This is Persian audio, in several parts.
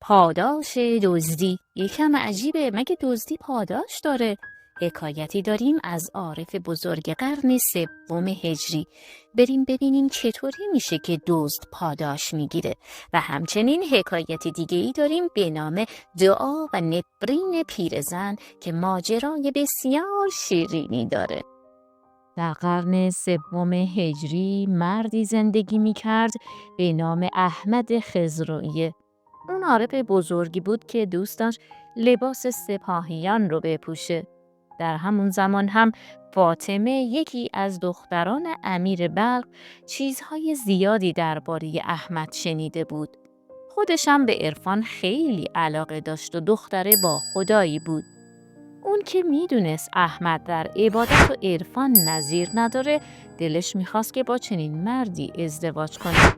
پاداش دزدی یکم عجیبه، مگه دزدی پاداش داره؟ حکایتی داریم از عارف بزرگ قرن سوم هجری. بریم ببینیم چطوری میشه که دزد پاداش میگیره. و همچنین حکایتی دیگه ای داریم به نام دعا و نفرین پیرزن که ماجرای بسیار شیرینی داره. در قرن سوم هجری مردی زندگی میکرد به نام احمد خضرایی. اون عارف بزرگی بود که دوست داشت لباس سپاهیان رو بپوشه. در همون زمان هم فاطمه، یکی از دختران امیر بلخ، چیزهای زیادی درباره احمد شنیده بود. خودش هم به عرفان خیلی علاقه داشت و دختره با خدایی بود. اون که میدونست احمد در عبادت و عرفان نظیر نداره، دلش میخواست که با چنین مردی ازدواج کنه.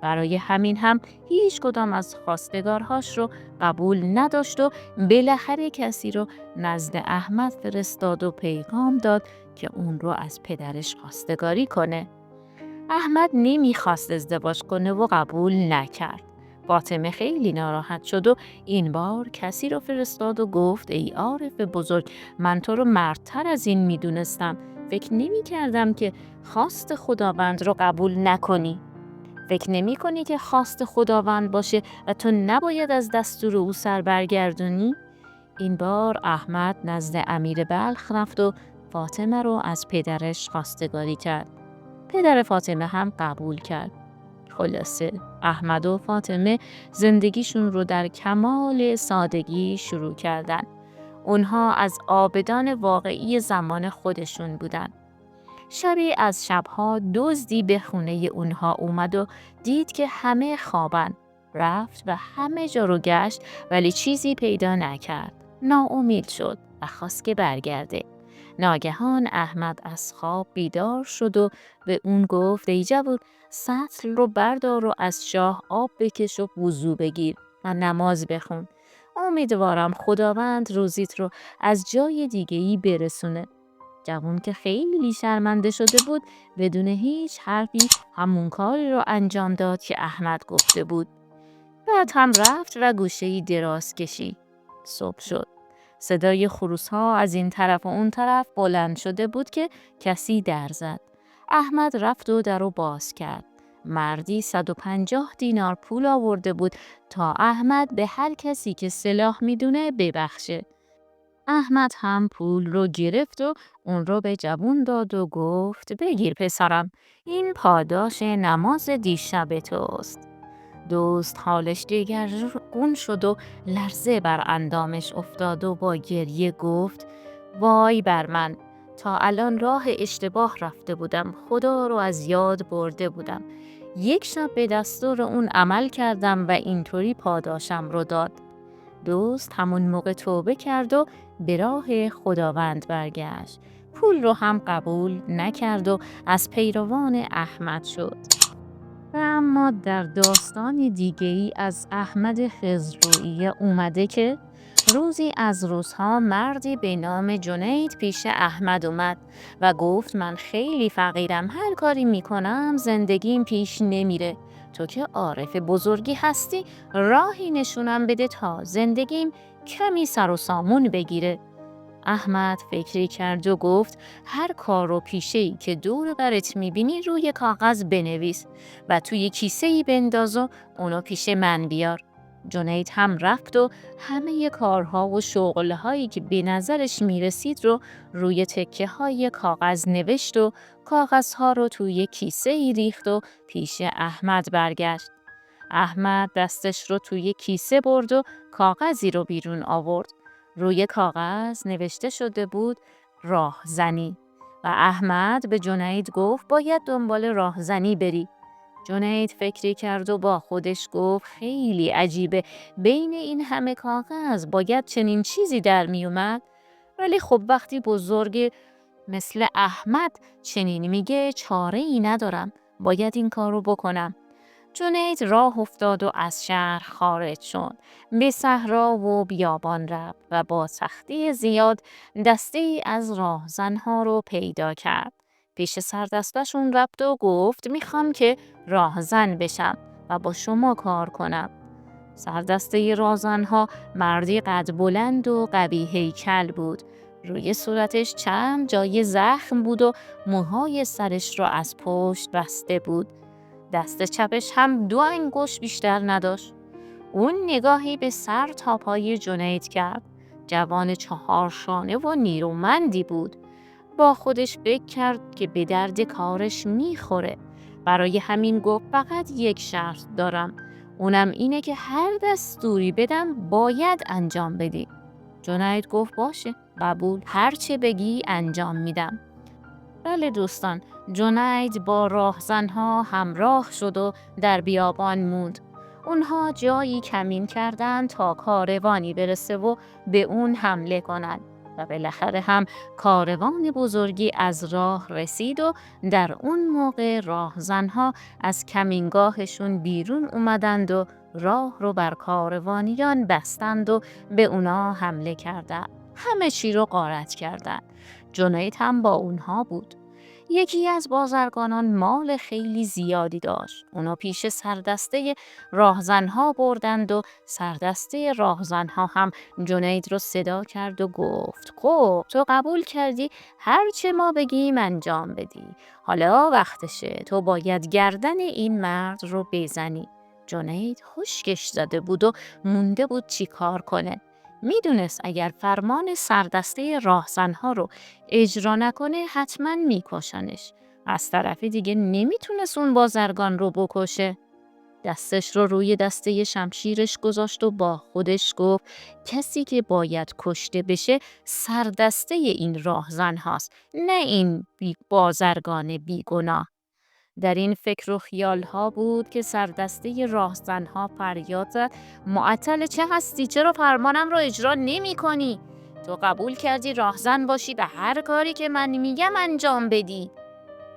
برای همین هم هیچ کدام از خواستگارهاش رو قبول نداشت و بالاخره کسی رو نزد احمد فرستاد و پیغام داد که اون رو از پدرش خواستگاری کنه. احمد نمیخواست ازدواج کنه و قبول نکرد. فاطمه خیلی ناراحت شد و این بار کسی رو فرستاد و گفت ای عارف بزرگ، من تو رو مردتر از این میدونستم. فکر نمی کردم که خواست خداوند رو قبول نکنی. فکر نمی کنی که خواست خداوند باشه و تو نباید از دستور او سر برگردونی؟ این بار احمد نزد امیر بلخ رفت و فاطمه رو از پدرش خواستگاری کرد. پدر فاطمه هم قبول کرد. خلاصه احمد و فاطمه زندگیشون رو در کمال سادگی شروع کردن. اونها از عابدان واقعی زمان خودشون بودن. شبی از شبها دزدی به خونه اونها اومد و دید که همه خوابن. رفت و همه جا رو گشت ولی چیزی پیدا نکرد. ناامید شد و خواست که برگرده. ناگهان احمد از خواب بیدار شد و به اون گفت ای جوون، سطل رو بردار و از شاه آب بکش و وضو بگیر و نماز بخون. امیدوارم خداوند روزیت رو از جای دیگه‌ای برسونه. جوون که خیلی شرمنده شده بود بدون هیچ حرفی همون کاری رو انجام داد که احمد گفته بود. بعد هم رفت و گوشه‌ای دراز کشید. صبح شد. صدای خروس‌ها از این طرف و اون طرف بلند شده بود که کسی در زد. احمد رفت و در رو باز کرد. مردی 150 دینار پول آورده بود تا احمد به هر کسی که سلاح میدونه ببخشه. احمد هم پول رو گرفت و اون رو به جوون داد و گفت بگیر پسرم، این پاداش نماز دیشب توست. دوست حالش دگرگون شد و لرزه بر اندامش افتاد و با گریه گفت وای بر من، تا الان راه اشتباه رفته بودم، خدا رو از یاد برده بودم. یک شب به دستور اون عمل کردم و اینطوری پاداشم رو داد. دوست همون موقع توبه کرد و به راه خداوند برگشت. پول رو هم قبول نکرد و از پیروان احمد شد. و اما در داستان دیگه‌ای از احمد خضرایی اومده که روزی از روزها مردی به نام جنید پیش احمد اومد و گفت من خیلی فقیرم، هر کاری میکنم زندگیم پیش نمیره. تو که عارف بزرگی هستی، راهی نشونم بده تا زندگیم کمی سر و سامون بگیره. احمد فکری کرد و گفت هر کار و پیشه‌ای که دور برت میبینی روی کاغذ بنویس و توی کیسه‌ای بنداز و اونو پیش من بیار. جنید هم رفت و همه کارها و شغلهایی که به نظرش میرسید رو روی تکه‌های کاغذ نوشت و کاغذها رو توی کیسه‌ای ریخت و پیش احمد برگشت. احمد دستش رو توی کیسه برد و کاغذی رو بیرون آورد. روی کاغذ نوشته شده بود راهزنی و احمد به جنید گفت باید دنبال راهزنی بری. جنید فکری کرد و با خودش گفت خیلی عجیبه، بین این همه کاغذ باید چنین چیزی در می اومد. ولی خب وقتی بزرگ مثل احمد چنین میگه چاره ای ندارم، باید این کار رو بکنم. جنید راه افتاد و از شهر خارج شد. به صحرا و بیابان رفت و با سختی زیاد دسته از راهزنها رو پیدا کرد. پیش سردستشون رفت و گفت میخوام که راهزن بشم و با شما کار کنم. سردسته راهزنها مردی قد بلند و قوی هیکل بود. روی صورتش چند جای زخم بود و موهای سرش را از پشت بسته بود. دست چپش هم 2 انگشت بیشتر نداشت. اون نگاهی به سر تا پای جنید کرد. جوان 4 شانه و نیرومندی بود. با خودش فکر کرد که به درد کارش میخوره. برای همین گفت فقط یک شرط دارم. اونم اینه که هر دستوری بدم باید انجام بدی. جنید گفت باشه، قبول، هر چه بگی انجام میدم. بله دوستان، جنید با راهزنها همراه شد و در بیابان موند. اونها جایی کمین کردند تا کاروانی برسه و به اون حمله کنند. و بالاخره هم کاروان بزرگی از راه رسید و در اون موقع راهزنها از کمینگاهشون بیرون اومدند و راه رو بر کاروانیان بستند و به اونا حمله کردند. همه چی رو غارت کردند. جنید هم با اونها بود. یکی از بازرگانان مال خیلی زیادی داشت. اونا پیش سردسته راهزنها بردند و سردسته راهزنها هم جنید رو صدا کرد و گفت خب تو قبول کردی هر چه ما بگیم انجام بدی. حالا وقتشه، تو باید گردن این مرد رو بزنی. جنید خشکش زده بود و مونده بود چی کار کنه. میدونست اگر فرمان سردسته راهزنها رو اجرا نکنه حتما میکشنش. از طرف دیگه نمیتونست اون بازرگان رو بکشه. دستش رو روی دسته شمشیرش گذاشت و با خودش گفت کسی که باید کشته بشه سردسته این راهزن هاست، نه این بازرگان بیگناه. در این فکر و خیال ها بود که سردسته راهزنها فریاد زد معطل چه هستی؟ چرا فرمانم رو اجرا نمی کنی؟ تو قبول کردی راهزن باشی و هر کاری که من میگم انجام بدی.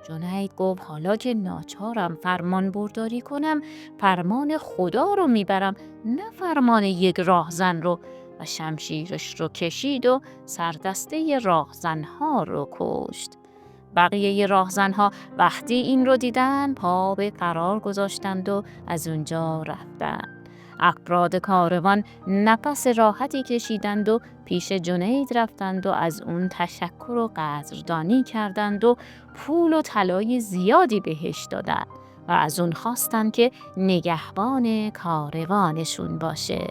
جنید گفت حالا که ناچارم فرمان برداری کنم، فرمان خدا رو میبرم، نه فرمان یک راهزن رو. و شمشیرش رو کشید و سردسته راهزنها رو کشت. بقیه راهزنها وقتی این رو دیدن پا به فرار گذاشتند و از اونجا رفتند. افراد کاروان نفس راحتی کشیدند و پیش جنید رفتند و از اون تشکر و قدردانی کردند و پول و طلای زیادی بهش دادند و از اون خواستند که نگهبان کاروانشون باشه.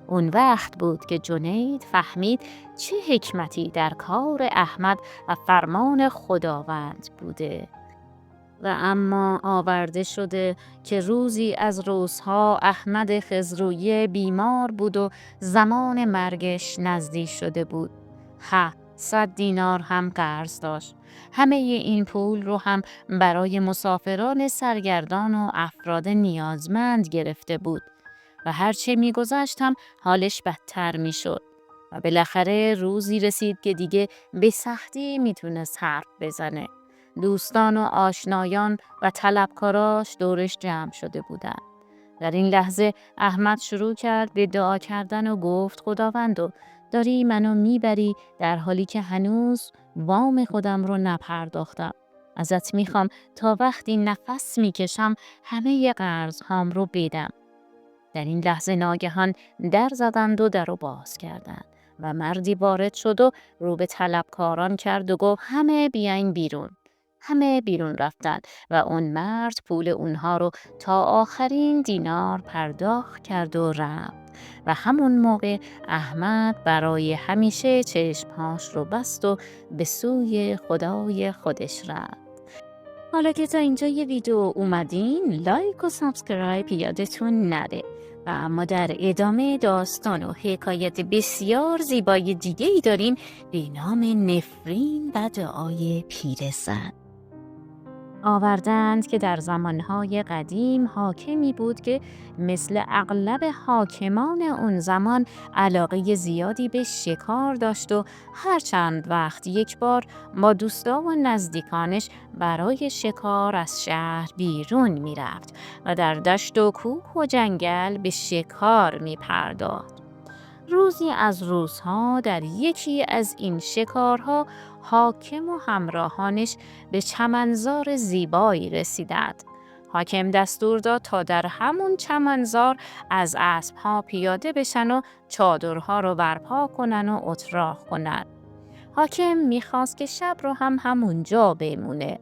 اون وقت بود که جنید فهمید چه حکمتی در کار احمد و فرمان خداوند بوده. و اما آورده شده که روزی از روزها احمد خضرویه بیمار بود و زمان مرگش نزدیک شده بود. 100 دینار هم قرض داشت. همه این پول رو هم برای مسافران سرگردان و افراد نیازمند گرفته بود. و هرچه می‌گذشت هم حالش بدتر می‌شد. و بالاخره روزی رسید که دیگه به سختی میتونست حرف بزنه. دوستان و آشنایان و طلبکاراش دورش جمع شده بودند. در این لحظه احمد شروع کرد به دعا کردن و گفت خداوندو داری منو میبری در حالی که هنوز وام خودم رو نپرداختم. ازت میخوام تا وقتی نفس میکشم همه قرض هام رو بدم. در این لحظه ناگهان در زدند و در رو باز کردند و مردی وارد شد و رو به طلبکاران کرد و گفت همه بیاین بیرون. همه بیرون رفتند و اون مرد پول اونها رو تا آخرین دینار پرداخت کرد و رفت. و همون موقع احمد برای همیشه چشمهاش رو بست و به سوی خدای خودش رفت. حالا که تا اینجا یه ویدیو اومدین لایک و سابسکرایب یادتون نره. و اما در ادامه داستان و حکایت بسیار زیبای دیگه ای داریم به نام نفرین و دعای پیرزن. آوردند که در زمانهای قدیم حاکمی بود که مثل اغلب حاکمان اون زمان علاقه زیادی به شکار داشت و هر چند وقت یک بار با دوستا و نزدیکانش برای شکار از شهر بیرون می رفت و در دشت و کوه و جنگل به شکار می پرداخت. روزی از روزها در یکی از این شکارها حاکم و همراهانش به چمنزار زیبایی رسیدند. حاکم دستور داد تا در همون چمنزار از اسب‌ها پیاده بشن و چادرها رو برپا کنن و اتراق کنن. حاکم میخواست که شب رو هم همونجا بمونه.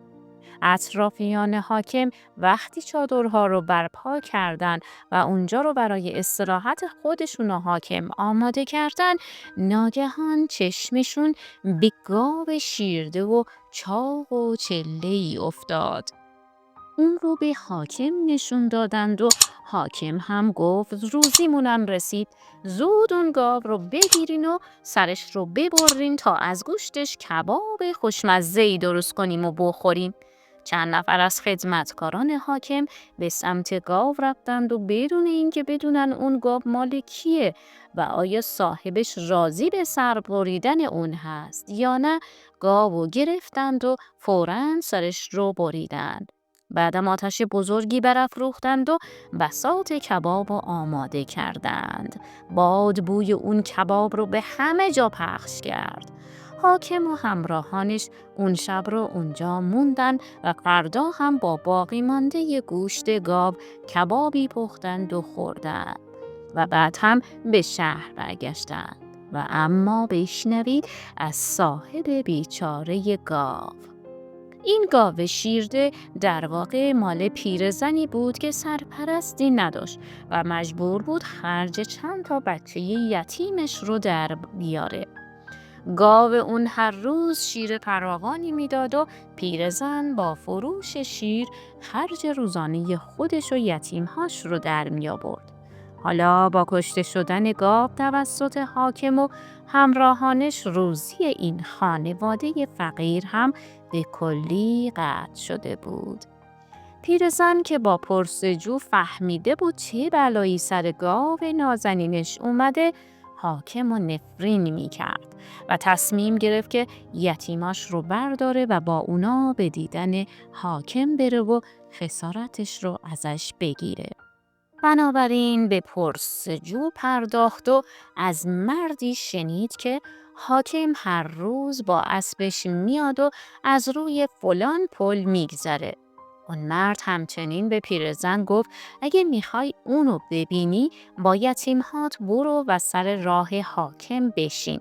اطرافیان حاکم وقتی چادرها رو برپا کردن و اونجا رو برای استراحت خودشون و حاکم آماده کردن، ناگهان چشمشون به گاو شیرده و چاق و چله‌ای افتاد. اون رو به حاکم نشون دادند و حاکم هم گفت روزیمونم رسید، زود اون گاو رو بگیرین و سرش رو ببرین تا از گوشتش کباب خوشمزه‌ای درست کنیم و بخوریم. چند نفر از خدمتکاران حاکم به سمت گاو رفتند و بدون اینکه بدونن اون گاو مال کیه و آیا صاحبش راضی به سر بریدن اون هست یا نه، گاو گرفتند و فوراً سرش رو بریدند. بعدم آتش بزرگی برافروختند و بساط کباب رو آماده کردند. باد بوی اون کباب رو به همه جا پخش کرد. حاکم و همراهانش اون شب رو اونجا موندن و فردا هم با باقی مانده گوشت گاو کبابی پختند و خوردند و بعد هم به شهر برگشتند. و اما بشنوید از صاحب بیچاره گاو. این گاو شیرده در واقع مال پیرزنی بود که سرپرستی نداشت و مجبور بود خرج چند تا بچه یتیمش رو در بیاره. گاو اون هر روز شیر فراوانی میداد و پیرزن با فروش شیر خرج روزانه خودش و یتیمهاش رو در می آورد. حالا با کشته شدن گاو توسط حاکم و همراهانش روزی این خانواده فقیر هم به کلی قطع شده بود. پیرزن که با پرسجو فهمیده بود چه بلایی سر گاو نازنینش اومده، حاکم و نفرین می کرد و تصمیم گرفت که یتیماش رو برداره و با اونا به دیدن حاکم بره و خسارتش رو ازش بگیره. بنابراین به پرسجو پرداخت و از مردی شنید که حاکم هر روز با اسبش میاد و از روی فلان پل میگذره. اون مرد همچنین به پیرزن گفت اگه میخوای اونو ببینی با یتیمهات برو و سر راه حاکم بشین.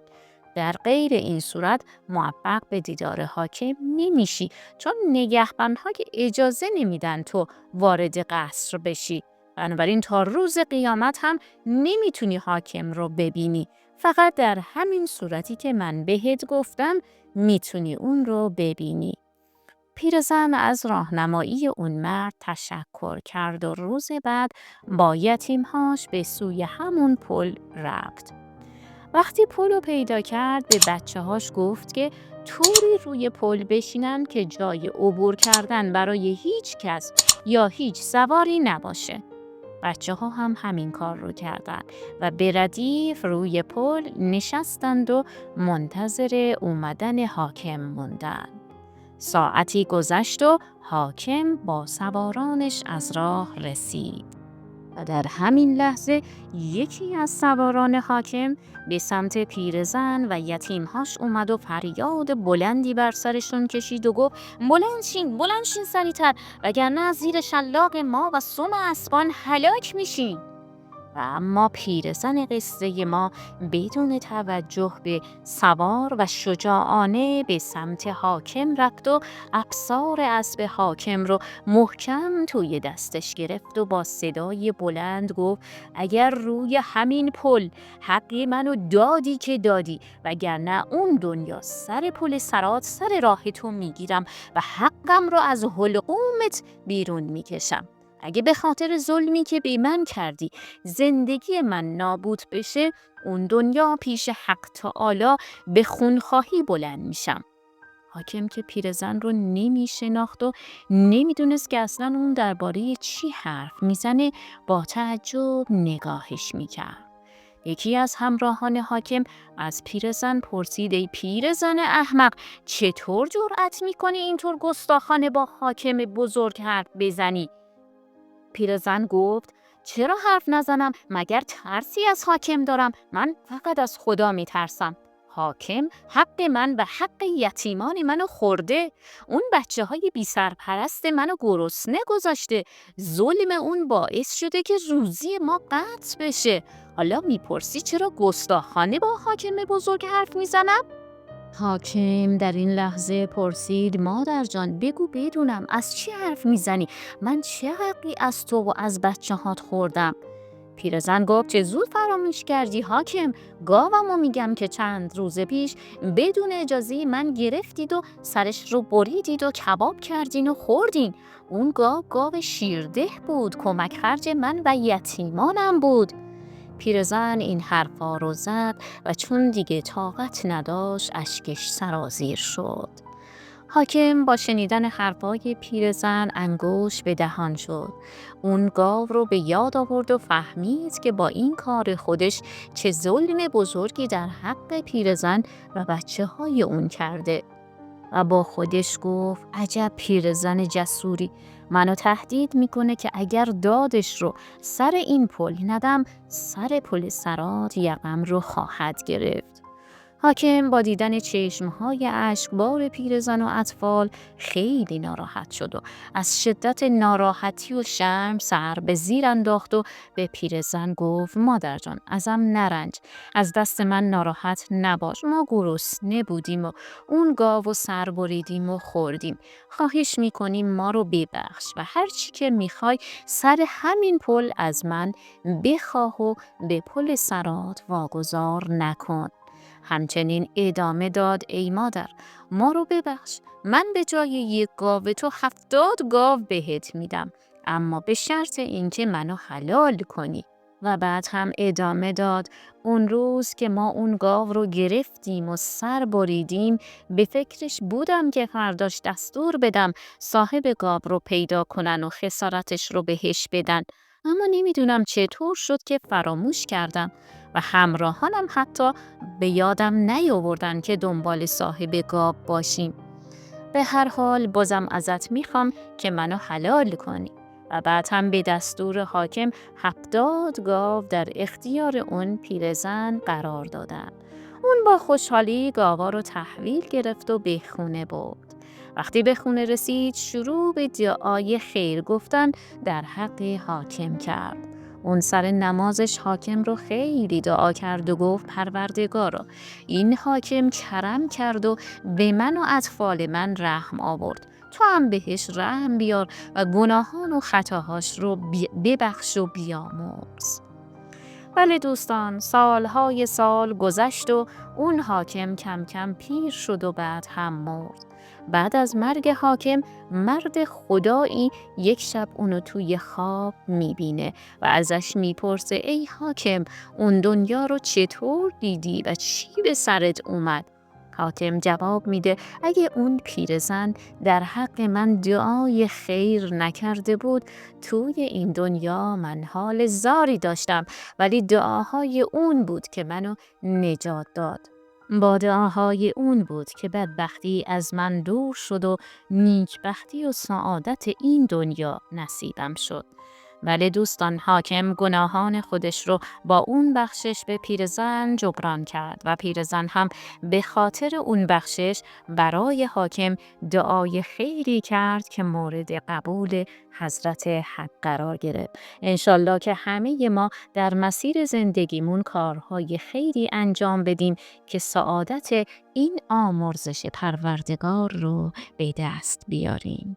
در غیر این صورت موفق به دیدار حاکم نمیشی، چون نگهبان‌ها که اجازه نمیدن تو وارد قصر بشی. بنابراین تا روز قیامت هم نمیتونی حاکم رو ببینی. فقط در همین صورتی که من بهت گفتم میتونی اون رو ببینی. پیرزن از راهنمایی اون مرد تشکر کرد و روز بعد با یتیمهاش به سوی همون پل رفت. وقتی پل رو پیدا کرد به بچه‌هاش گفت که طوری روی پل بشینن که جای عبور کردن برای هیچ کس یا هیچ سواری نباشه. بچه‌ها هم همین کار رو کردن و به ردیف روی پل نشستند و منتظر اومدن حاکم موندن. ساعتی گذشت و حاکم با سوارانش از راه رسید و در همین لحظه یکی از سواران حاکم به سمت پیرزن و یتیمهاش اومد و فریاد بلندی بر سرشون کشید و گفت بلند شین سریعتر، وگرنه زیر شلاق ما و سم اسبان هلاک میشین. و اما پیرزن قصه ما بدون توجه به سوار و شجاعانه به سمت حاکم رفت و افسار اسب حاکم رو محکم توی دستش گرفت و با صدای بلند گفت اگر روی همین پل حق منو دادی که دادی، وگرنه اون دنیا سر پل سرات سر راه تو میگیرم و حقم رو از حلقومت بیرون میکشم. اگه به خاطر ظلمی که به من کردی زندگی من نابود بشه، اون دنیا پیش حق تعالی به خونخواهی بلند میشم. حاکم که پیرزن رو نمیشناخت و نمیدونست که اصلا اون درباره چی حرف میزنه، با تعجب نگاهش میکرد. یکی از همراهان حاکم از پیرزن پرسید ای پیرزن احمق، چطور جرأت میکنی اینطور گستاخانه با حاکم بزرگ حرف بزنی؟ پیرزن گفت چرا حرف نزنم؟ مگر ترسی از حاکم دارم؟ من فقط از خدا میترسم. حاکم حق من و حق یتیمان منو خورده. اون بچه های بی سرپرست منو گرسنه گذاشته. ظلم اون باعث شده که روزی ما قطع بشه. حالا میپرسی چرا گستاخانه با حاکم بزرگ حرف میزنم؟ حاکم در این لحظه پرسید مادر جان بگو بدونم از چی حرف میزنی؟ من چه حقی از تو و از بچه هات خوردم؟ پیرزن گفت چه زود فراموش کردی حاکم، گاومو میگم که چند روز پیش بدون اجازه من گرفتید و سرش رو بریدید و کباب کردین و خوردین. اون گاو شیرده بود، کمک خرج من و یتیمانم بود. پیرزن این حرفا رو زد و چون دیگه طاقت نداشت اشکش سرازیر شد. حاکم با شنیدن حرفای پیرزن انگوش به دهان شد. اون گاو رو به یاد آورد و فهمید که با این کار خودش چه ظلم بزرگی در حق پیرزن و بچه های اون کرده. و با خودش گفت عجب پیرزن جسوری، منو تهدید میکنه که اگر دادش رو سر این پل ندم سر پل صراط یقم رو خواهد گرفت. حاکم با دیدن چشمهای اشکبار پیرزن و اطفال خیلی ناراحت شد و از شدت ناراحتی و شرم سر به زیر انداخت و به پیرزن گفت مادر جان ازم نرنج، از دست من ناراحت نباش، ما گرسنه بودیم و اون گاو سر بریدیم و خوردیم، خواهش میکنیم ما رو ببخش و هر چی که میخوای سر همین پل از من بخواه و به پل صراط واگذار نکن. همچنین ادامه داد ای مادر ما رو ببخش، من به جای یک گاو تو 70 گاو بهت میدم، اما به شرط اینکه منو حلال کنی. و بعد هم ادامه داد اون روز که ما اون گاو رو گرفتیم و سر بریدیم به فکرش بودم که فرداش دستور بدم صاحب گاو رو پیدا کنن و خسارتش رو بهش بدن، اما نمیدونم چطور شد که فراموش کردم و همراهانم حتی به یادم نیاوردن که دنبال صاحب گاو باشیم. به هر حال بازم ازت میخوام که منو حلال کنی. و بعد هم به دستور حاکم 70 گاو در اختیار اون پیرزن قرار دادن. اون با خوشحالی گاوا رو تحویل گرفت و به خونه برد. وقتی به خونه رسید شروع به دعای خیر گفتن در حق حاکم کرد. اون سر نمازش حاکم رو خیلی دعا کرد و گفت پروردگارا این حاکم کرم کرد و به من و اطفال من رحم آورد، تو هم بهش رحم بیار و گناهان و خطاهاش رو ببخش و بیامرز. بله دوستان، سالهای سال گذشت و اون حاکم کم کم پیر شد و بعد هم مرد. بعد از مرگ حاکم مرد خدایی یک شب اونو توی خواب میبینه و ازش میپرسه ای حاکم اون دنیا رو چطور دیدی و چی به سرت اومد؟ حاکم جواب میده اگه اون پیرزن در حق من دعای خیر نکرده بود توی این دنیا من حال زاری داشتم، ولی دعاهای اون بود که منو نجات داد. با دعاهای اون بود که بدبختی از من دور شد و نیکبختی و سعادت این دنیا نصیبم شد. بله دوستان، حاکم گناهان خودش رو با اون بخشش به پیرزن جبران کرد و پیرزن هم به خاطر اون بخشش برای حاکم دعای خیری کرد که مورد قبول حضرت حق قرار گرفت. انشالله که همه ما در مسیر زندگیمون کارهای خیری انجام بدیم که سعادت این آمرزش پروردگار رو به دست بیاریم.